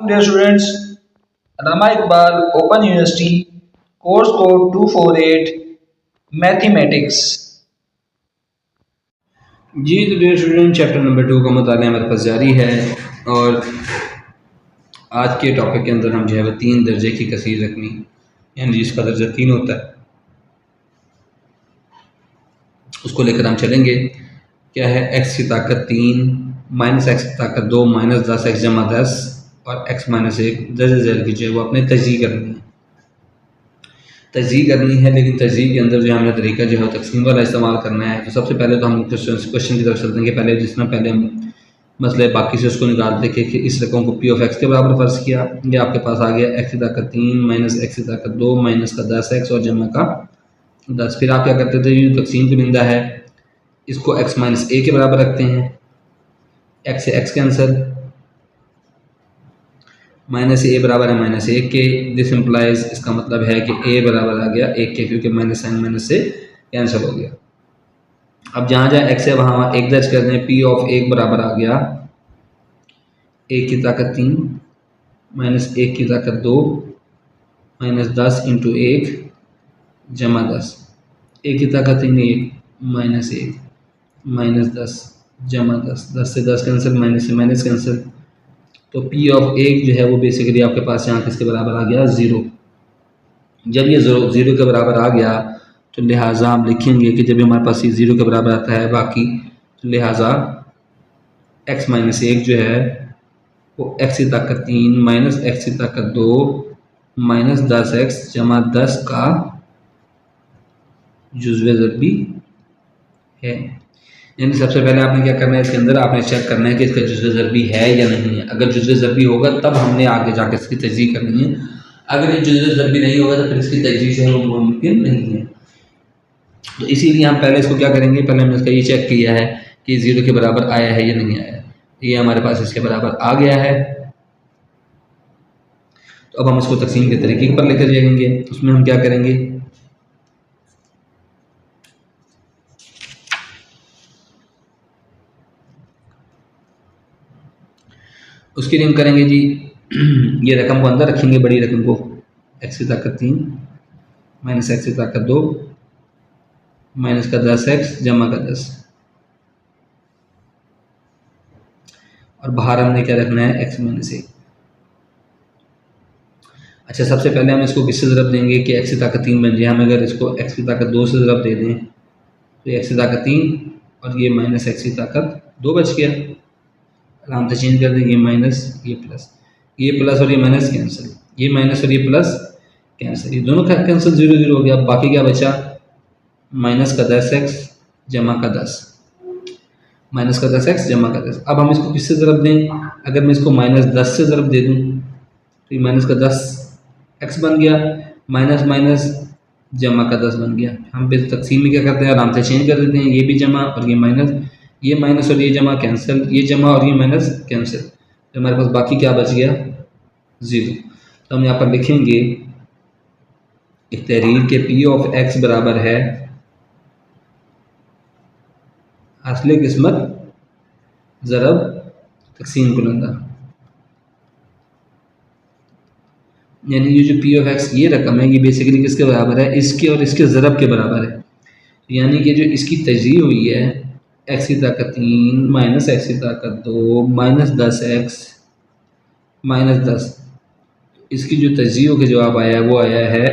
Dear students, Rama Iqbal, Open University, course code 248, Mathematics. जी तो dear student, chapter number 2 का मुताला हमारे पास जारी है और आज के टॉपिक के अंदर हम जो है वो 3 दर्जे की कसीर रकमी यानी जिसका दर्जा 3 होता है उसको लेकर हम चलेंगे। क्या है? x की ताकत 3 माइनस एक्स की ताकत 2 माइनस 10 x जमा 10 और x माइनस 1 दर्जे ज़ैल की जो है वो अपने तजज़ी करनी है लेकिन तजज़ी के अंदर जो हमने तरीका जो है तकसीम वाला इस्तेमाल करना है। तो सबसे पहले तो हम क्वेश्चन की तरफ चलते हैं कि पहले जिसमें पहले हम मसले बाकी से उसको निकालते कि इस रकम को पी ऑफ एक्स के बराबर फ़र्ज़ किया। ये आपके पास आ गया एक्स की ताकत 3 माइनस एक्स की ताकत 2 माइनस का 10 एक्स और जमा का 10। फिर आप क्या करते थे? ये तकसीम चुनिंदा है, इसको एक्स माइनस ए के बराबर रखते हैं, एक्स से एक्स कैंसिल, माइनस ए बराबर है माइनस 1 के। दिस इम्प्लाइज, इसका मतलब है कि ए बराबर आ गया 1 के, क्योंकि माइनस साइन माइनस से कैंसिल हो गया। अब जहाँ जहाँ एक्स है वहाँ एक दर्ज कर दें। पी ऑफ 1 बराबर आ गया 1 की ताकत 3 माइनस 1 की ताकत 2 माइनस 10 इंटू 1 जमा 10। 1 की ताकत 3 1 माइनस 1 माइनस 10 जमा 10। 10 से 10 कैंसिल, माइनस से माइनस कैंसिल। तो पी ऑफ 1 जो है वो बेसिकली आपके पास यहाँ किसके बराबर आ गया? 0। जब ये ज़ीरो के बराबर आ गया तो लिहाजा हम लिखेंगे कि जब हमारे पास ये 0 के बराबर आता है बाकी, तो लिहाजा x माइनस 1 जो है वो x की ताकत 3 माइनस एक्स की ताकत 2 माइनस 10x जमा 10 का जुज़्वे ज़रबी है। यानी सबसे पहले आपने क्या करना है? इसके अंदर आपने चेक करना है कि इसका जुज़्वे ज़रबी है या नहीं है। अगर जुज़्वे ज़रबी होगा तब हमने आगे जाकर इसकी तजज़ी करनी है। अगर ये जुज़्वे ज़रबी नहीं होगा तो फिर इसकी तजज़ी जो है वो मुमकिन नहीं है। तो इसीलिए हम पहले इसको क्या करेंगे? पहले हमने इसका ये चेक किया है कि 0 के बराबर आया है या नहीं आया। ये हमारे पास इसके बराबर आ गया है। तो अब हम इसको तकसीम के तरीके पर लेकर जाएंगे। उसमें हम क्या करेंगे? उसके लिए हम करेंगे जी ये रकम को अंदर रखेंगे, बड़ी रकम को, एक्स की ताकत 3 माइनस एक्स की ताकत 2 माइनस का 10x जमा का 10, और बाहर हमने क्या रखना है? x minus 1। अच्छा, सबसे पहले हम इसको किससे ज़रब देंगे कि x की ताकत 3 बन जाए। हम अगर इसको x की ताकत 2 से ज़रब दे दें तो x की ताकत 3 और ये माइनस x की ताकत 2 बच गया। आराम से चेंज कर दें, ये माइनस ये प्लस और ये माइनस कैंसिल, ये माइनस और ये प्लस कैंसिल, ये दोनों कैंसिल 0 0 हो गया। बाकी क्या बचा? माइनस का 10x जमा का 10, माइनस का 10x जमा का 10। अब हम इसको किससे ज़रब दें? अगर मैं इसको माइनस 10 से ज़रब दे दूँ तो ये माइनस का 10x बन गया, माइनस माइनस जमा का 10 बन गया। हम फिर तकसीम में क्या करते हैं? आराम से चेंज कर देते हैं, ये भी जमा और ये माइनस और ये जमा कैंसिल, ये जमा और ये माइनस कैंसिल। तो हमारे पास बाकी क्या बच गया? 0। तो हम यहाँ पर लिखेंगे एक तहरीर के पी ऑफ एक्स बराबर है हासिल किस्मत ज़रब तकसीम कुनंदा। यानी ये जो पी ऑफ एक्स ये रकम है ये बेसिकली किसके बराबर है? इसके और इसके ज़रब के बराबर है। यानी कि जो इसकी तजज़ी हुई है एक्स की ताकत 3 माइनस एक्स की ताकत 2 माइनस 10x माइनस 10, इसकी जो तजज़ी के जवाब आया है वो आया है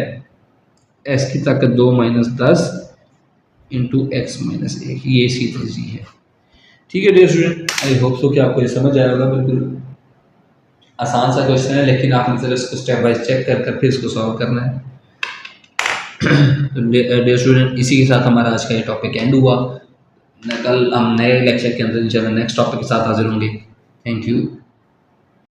एक्स की ताकत 2 माइनस 10 इंटू एक्स माइनस 1। ये इसकी तजज़ी है। ठीक है dear student, I hope so कि आपको ये समझ आया होगा। बिल्कुल आसान सा क्वेश्चन है लेकिन आपने ज़रा इसको स्टेप बाय चेक कर फिर इसको सॉल्व करना है। तो डियर स्टूडेंट, इसी के साथ हमारा आज का ये टॉपिक एंड हुआ। कल हम नए लेक्चर के अंदर इंशाल्लाह नेक्स्ट टॉपिक के साथ हाजिर होंगे। Thank you.